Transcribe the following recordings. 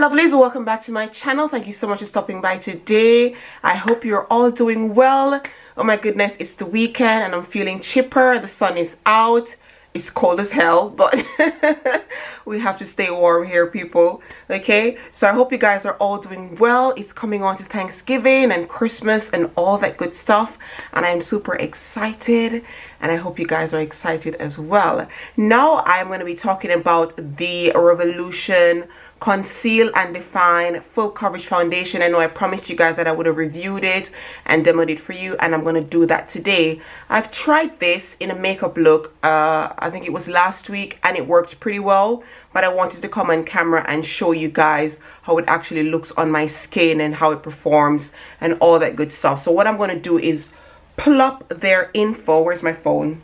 lovelies, welcome back to my channel. Thank you so much for stopping by today. I hope you're all doing well. Oh my goodness, it's the weekend and I'm feeling chipper. The sun is out. It's cold as hell, but we have to stay warm here, people. Okay, so I hope you guys are all doing well. It's coming on to Thanksgiving and Christmas and all that good stuff, and I'm super excited, and I hope you guys are excited as well. Now I'm going to be talking about the Revolution Conceal and Define Full Coverage Foundation. I know I promised you guys that I would have reviewed it and demoed it for you, and I'm going to do that today. I've tried this in a makeup look, I think it was last week, and it worked pretty well, but I wanted to come on camera and show you guys how it actually looks on my skin and how it performs and all that good stuff. So what I'm going to do is pull up their info. Where's my phone?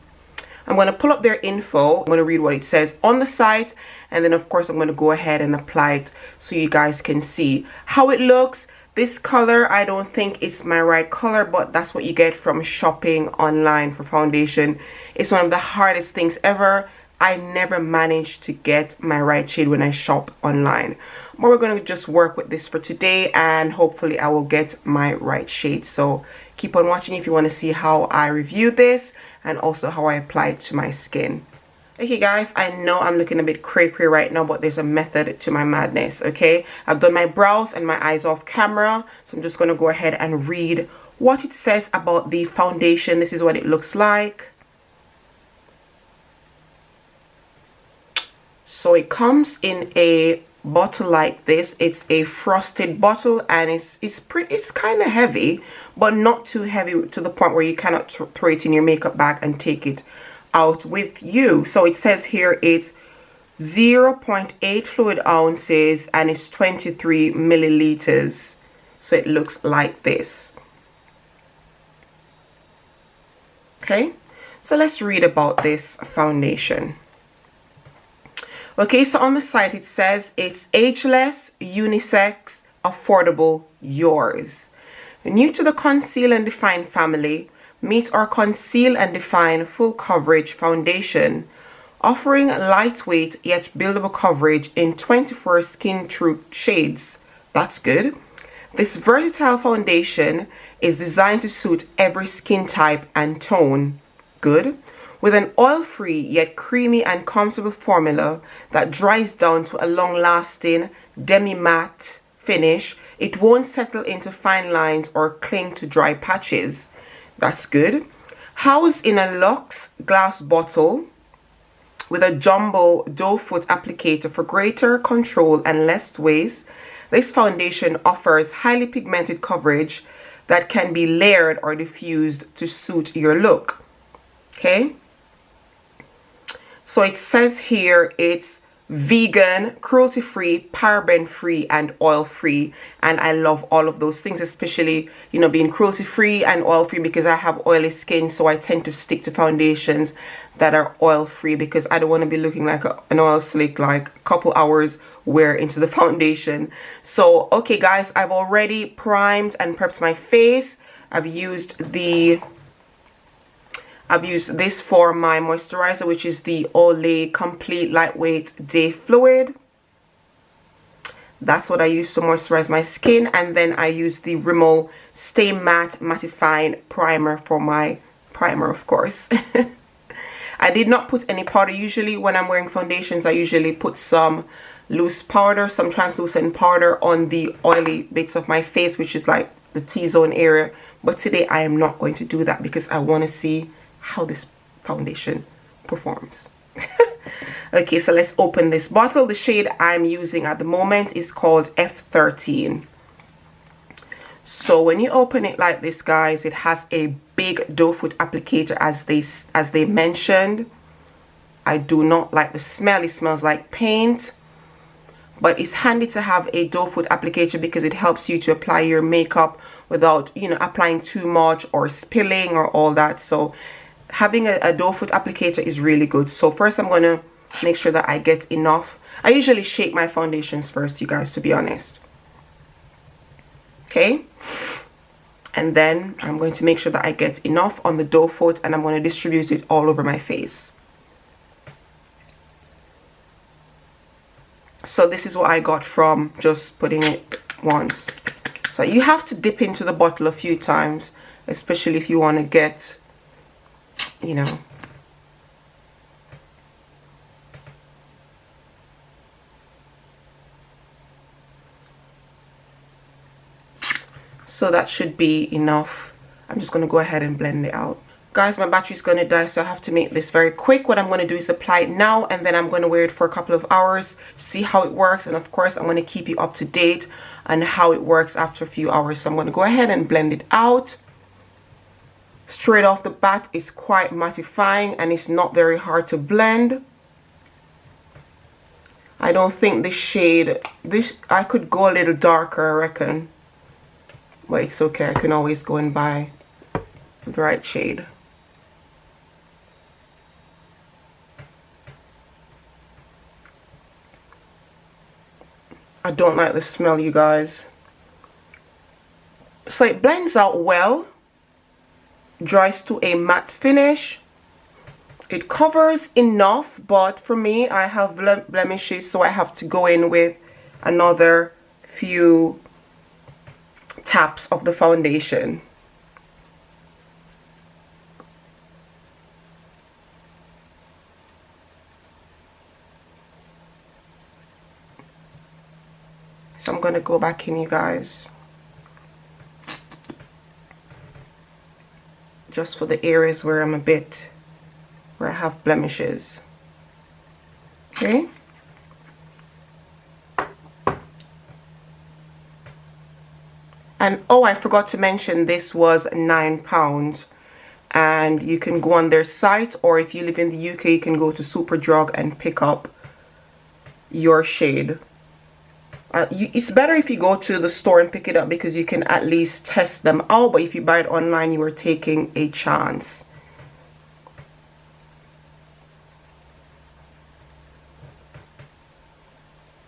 I'm going to pull up their info. I'm going to read what it says on the site, and then of course I'm going to go ahead and apply it so you guys can see how it looks. This color, I don't think it's my right color, but that's what you get from shopping online for foundation. It's one of the hardest things ever. I never managed to get my right shade when I shop online. But we're going to just work with this for today, and hopefully I will get my right shade. So keep on watching if you want to see how I review this and also how I apply it to my skin. Okay guys, I know I'm looking a bit cray-cray right now, but there's a method to my madness, okay? I've done my brows and my eyes off camera, so I'm just going to go ahead and read what it says about the foundation. This is what it looks like. So it comes in a bottle like this. It's a frosted bottle, and it's kind of heavy, but not too heavy to the point where you cannot throw it in your makeup bag and take it out with you. So it says here it's 0.8 fluid ounces and it's 23 milliliters. So it looks like this. Okay, so let's read about this foundation. Okay, so on the site it says it's ageless, unisex, affordable, yours. New to the Conceal and Define family, meet our Conceal and Define Full Coverage Foundation, offering lightweight yet buildable coverage in 24 skin true shades. That's good. This versatile foundation is designed to suit every skin type and tone. Good. With an oil-free yet creamy and comfortable formula that dries down to a long-lasting demi-matte finish, it won't settle into fine lines or cling to dry patches. That's good. Housed in a luxe glass bottle with a jumbo doe foot applicator for greater control and less waste, this foundation offers highly pigmented coverage that can be layered or diffused to suit your look. Okay. So it says here it's vegan, cruelty-free, paraben-free, and oil-free, and I love all of those things, especially, you know, being cruelty-free and oil-free, because I have oily skin, so I tend to stick to foundations that are oil-free because I don't want to be looking like an oil slick like a couple hours wear into the foundation. So okay guys, I've already primed and prepped my face. I've used this for my moisturizer, which is the Olay Complete Lightweight Day Fluid. That's what I use to moisturize my skin. And then I use the Rimmel Stay Matte Mattifying Primer for my primer, of course. I did not put any powder. Usually when I'm wearing foundations, I usually put some loose powder, some translucent powder on the oily bits of my face, which is like the T-zone area. But today I am not going to do that because I want to see how this foundation performs. Okay, so let's open this bottle. The shade I'm using at the moment is called F13. So when you open it like this, guys, it has a big doe foot applicator, as they mentioned. I do not like the smell. It smells like paint, but it's handy to have a doe foot applicator because it helps you to apply your makeup without, you know, applying too much or spilling or all that. So having a doe foot applicator is really good. So first I'm going to make sure that I get enough. I usually shake my foundations first, you guys, to be honest. Okay, and then I'm going to make sure that I get enough on the doe foot, and I'm going to distribute it all over my face. So this is what I got from just putting it once. So you have to dip into the bottle a few times, especially if you want to get, you know, so that should be enough. I'm just going to go ahead and blend it out. Guys, my battery's going to die, so I have to make this very quick. What I'm going to do is apply it now, and then I'm going to wear it for a couple of hours, see how it works, and of course I'm going to keep you up to date on how it works after a few hours. So I'm going to go ahead and blend it out. Straight off the bat, it's quite mattifying and it's not very hard to blend. I don't think this shade, I could go a little darker, I reckon, but it's okay. I can always go and buy the right shade. I don't like the smell, you guys. So it blends out well, dries to a matte finish. It covers enough, but for me, I have blemishes, so I have to go in with another few taps of the foundation. So I'm going to go back in, you guys, just for the areas where where I have blemishes. Okay. And oh, I forgot to mention, this was £9, and you can go on their site, or if you live in the UK, you can go to Superdrug and pick up your shade. It's better if you go to the store and pick it up, because you can at least test them out, but if you buy it online, you are taking a chance.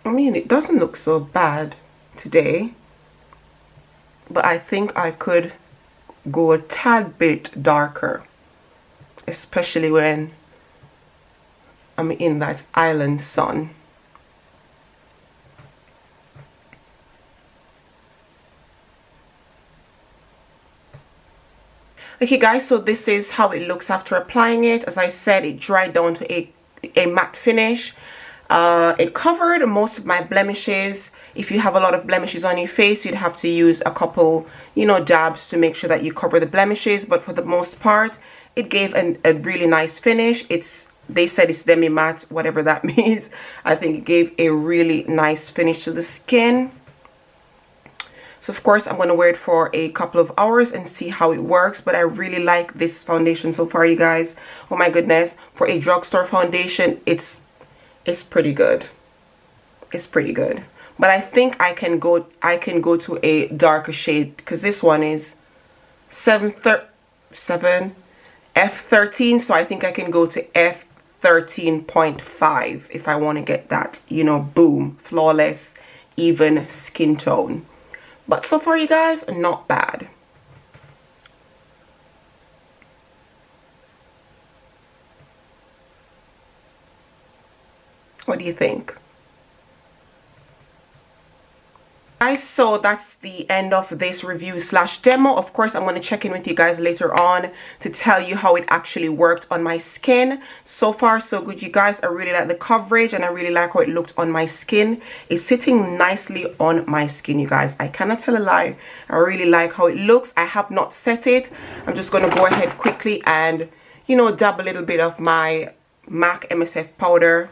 I mean, it doesn't look so bad today, but I think I could go a tad bit darker, especially when I'm in that island sun. Okay guys, so this is how it looks after applying it. As I said, it dried down to a matte finish. It covered most of my blemishes. If you have a lot of blemishes on your face, you'd have to use a couple, you know, dabs to make sure that you cover the blemishes, but for the most part, it gave a really nice finish. They said it's demi matte, whatever that means. I think it gave a really nice finish to the skin. So of course, I'm going to wear it for a couple of hours and see how it works. But I really like this foundation so far, you guys. Oh my goodness. For a drugstore foundation, it's pretty good. It's pretty good. But I think I can go to a darker shade, because this one is 7F13. So I think I can go to F13.5 if I want to get that, you know, boom, flawless, even skin tone. But so far, you guys, not bad. What do you think? Guys, so that's the end of this review slash demo. Of course, I'm going to check in with you guys later on to tell you how it actually worked on my skin. So far, so good, you guys. I really like the coverage and I really like how it looked on my skin. It's sitting nicely on my skin, you guys. I cannot tell a lie. I really like how it looks. I have not set it. I'm just going to go ahead quickly and, you know, dab a little bit of my MAC MSF powder,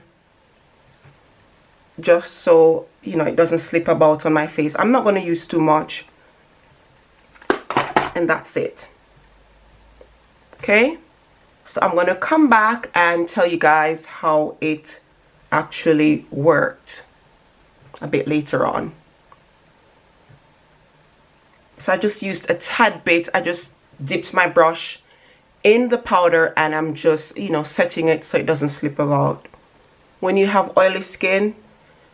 just so, you know, it doesn't slip about on my face. I'm not going to use too much, and that's it. Okay, so I'm going to come back and tell you guys how it actually worked a bit later on. So I just used a tad bit. I just dipped my brush in the powder and I'm just, you know, setting it so it doesn't slip about. When you have oily skin,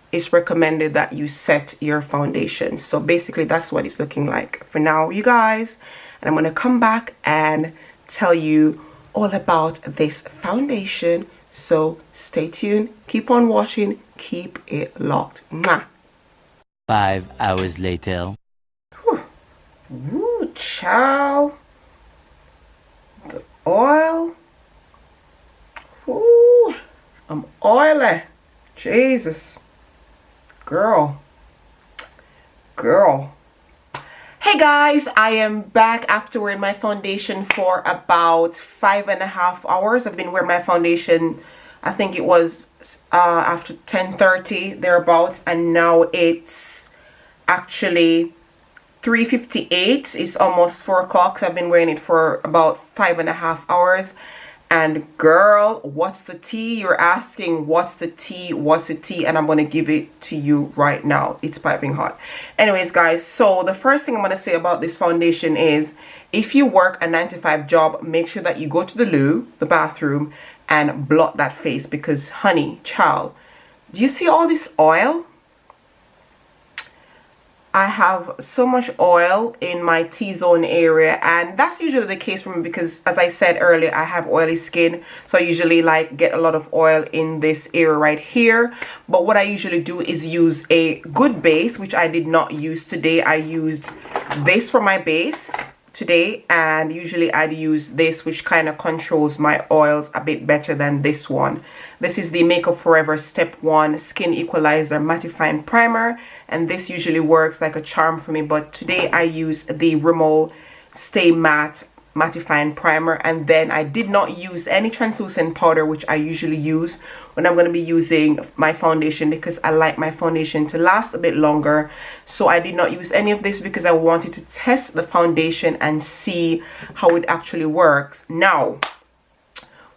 it's recommended that you set your foundation. So basically that's what it's looking like for now, you guys. And I'm going to come back and tell you all about this foundation So stay tuned, keep on watching, keep it locked. Mwah. 5 hours later. Ooh, child. The oil. Ooh, I'm oily. Jesus. Girl. Hey guys, I am back after wearing my foundation for about 5.5 hours. I've been wearing my foundation, I think it was after 10:30 thereabouts, and now it's actually 3:58. It's almost 4 o'clock, so I've been wearing it for about 5.5 hours. And girl, what's the tea? You're asking what's the tea, and I'm going to give it to you right now. It's piping hot. Anyways guys, so the first thing I'm going to say about this foundation is, if you work a 9-to-5 job, make sure that you go to the loo, the bathroom, and blot that face, because honey child, do you see all this oil? I have so much oil in my T-zone area, and that's usually the case for me because, as I said earlier, I have oily skin, so I usually like get a lot of oil in this area right here. But what I usually do is use a good base, which I did not use today. I used this for my base today, and usually I'd use this, which kind of controls my oils a bit better than this one. This is the Makeup Forever Step 1 Skin Equalizer Mattifying Primer, and this usually works like a charm for me, but today I use the Rimmel Stay Matte Mattifying Primer, and then I did not use any translucent powder, which I usually use when I'm going to be using my foundation, because I like my foundation to last a bit longer. So I did not use any of this because I wanted to test the foundation and see how it actually works. Now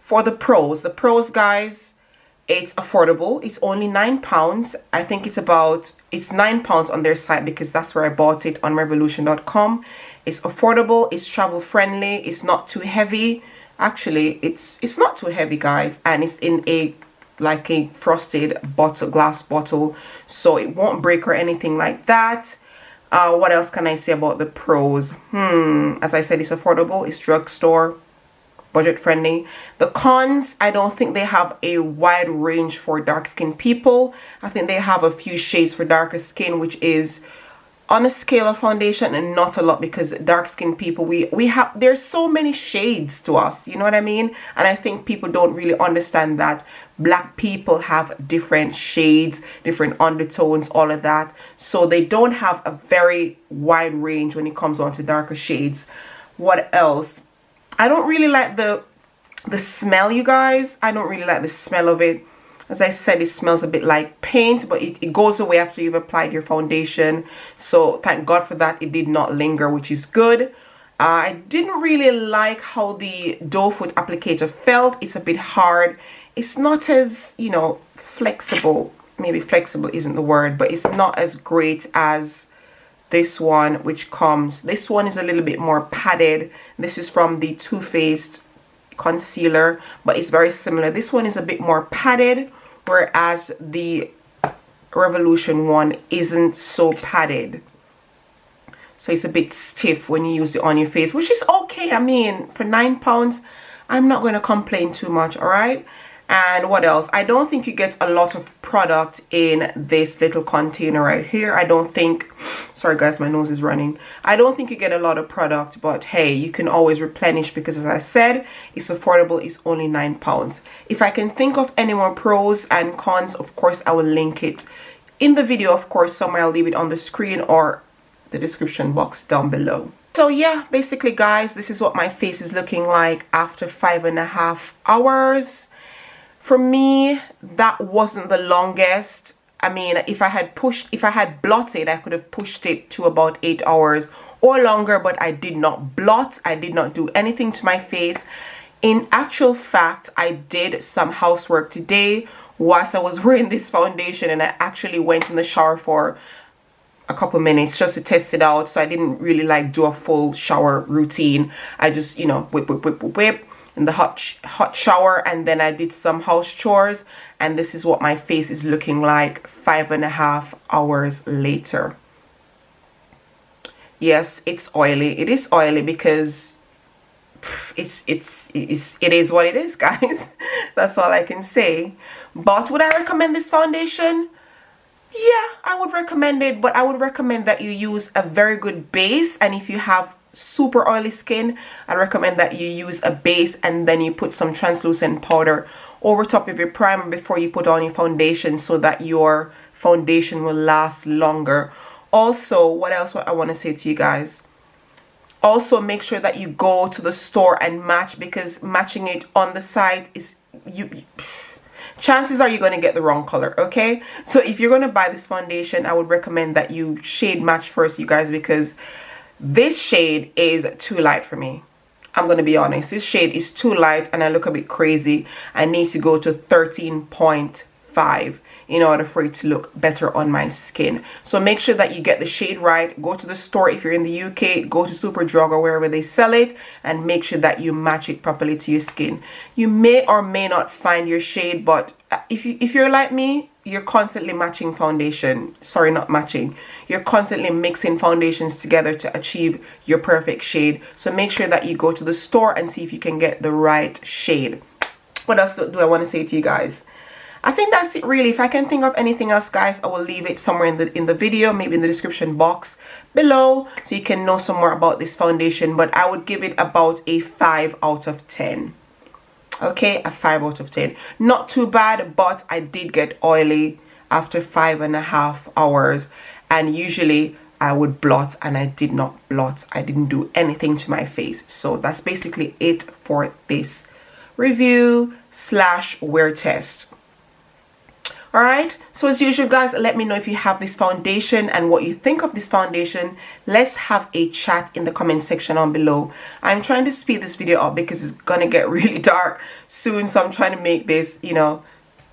for the pros guys, it's affordable. It's only £9. I think it's £9 on their site because that's where I bought it, on revolution.com. It's affordable, it's travel friendly, it's not too heavy. Actually, it's not too heavy guys, and it's in a frosted glass bottle, so it won't break or anything like that. What else can I say about the pros? As I said, it's affordable, it's drugstore, budget friendly. The cons, I don't think they have a wide range for dark skinned people. I think they have a few shades for darker skin, which is on a scale of foundation and not a lot, because dark skinned people, there's so many shades to us, you know what I mean? And I think people don't really understand that black people have different shades, different undertones, all of that, so they don't have a very wide range when it comes on to darker shades. What else? I don't really like the smell, you guys. I don't really like the smell of it. As I said, it smells a bit like paint, but it goes away after you've applied your foundation. So thank God for that. It did not linger, which is good. I didn't really like how the doe foot applicator felt. It's a bit hard. It's not as, you know, flexible. Maybe flexible isn't the word, but it's not as great as this one, this one is a little bit more padded. This is from the Too Faced concealer, but it's very similar. This one is a bit more padded, whereas the Revolution one isn't so padded, so it's a bit stiff when you use it on your face, which is okay. I mean, for £9, I'm not going to complain too much. All right. And what else? I don't think you get a lot of product in this little container right here. I don't think, sorry guys, my nose is running. I don't think you get a lot of product, but hey, you can always replenish because, as I said, it's affordable. It's only £9. If I can think of any more pros and cons, of course, I will link it in the video, of course, somewhere. I'll leave it on the screen or the description box down below. So yeah, basically guys, this is what my face is looking like after 5.5 hours. For me, that wasn't the longest. I mean, if I had blotted, I could have pushed it to about 8 hours or longer, but I did not blot. I did not do anything to my face. In actual fact, I did some housework today whilst I was wearing this foundation, and I actually went in the shower for a couple minutes just to test it out. So I didn't really do a full shower routine. I just, you know, whip in the hot shower, and then I did some house chores, and this is what my face is looking like 5.5 hours later. Yes, it's oily. It is oily because it is what it is, guys. That's all I can say. But would I recommend this foundation? Yeah, I would recommend it, but I would recommend that you use a very good base. And if you have super oily skin, I recommend that you use a base and then you put some translucent powder over top of your primer before you put on your foundation, so that your foundation will last longer. Also, what else I want to say to you guys? Also, make sure that you go to the store and match, because matching it on the site is chances are you're going to get the wrong color. Okay, so if you're going to buy this foundation, I would recommend that you shade match first, you guys, because this shade is too light for me. I'm going to be honest, this shade is too light and I look a bit crazy. I need to go to 13.5 in order for it to look better on my skin. So make sure that you get the shade right. Go to the store. If you're in the UK, go to Superdrug or wherever they sell it, and make sure that you match it properly to your skin. You may or may not find your shade, but if you're like me, you're constantly matching foundation. Sorry, not matching. You're constantly mixing foundations together to achieve your perfect shade. So make sure that you go to the store and see if you can get the right shade. What else do I want to say to you guys? I think that's it really. If I can think of anything else, guys, I will leave it somewhere in the video, maybe in the description box below, so you can know some more about this foundation. But I would give it about a 5 out of 10. Okay, a 5 out of 10. Not too bad, but I did get oily after 5.5 hours, and usually I would blot, and I did not blot. I didn't do anything to my face. So that's basically it for this review / wear test. Alright, so as usual, guys, let me know if you have this foundation and what you think of this foundation. Let's have a chat in the comment section down below. I'm trying to speed this video up because it's gonna get really dark soon, so I'm trying to make this, you know,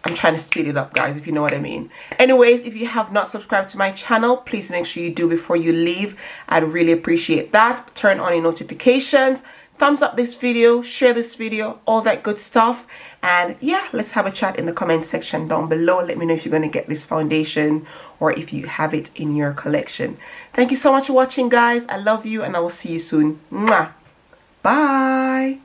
I'm trying to speed it up, guys, if you know what I mean. Anyways, if you have not subscribed to my channel, please make sure you do before you leave. I'd really appreciate that. Turn on your notifications, thumbs up this video, share this video, all that good stuff. And yeah, let's have a chat in the comment section down below. Let me know if you're going to get this foundation or if you have it in your collection. Thank you so much for watching, guys. I love you and I will see you soon. Mwah. Bye.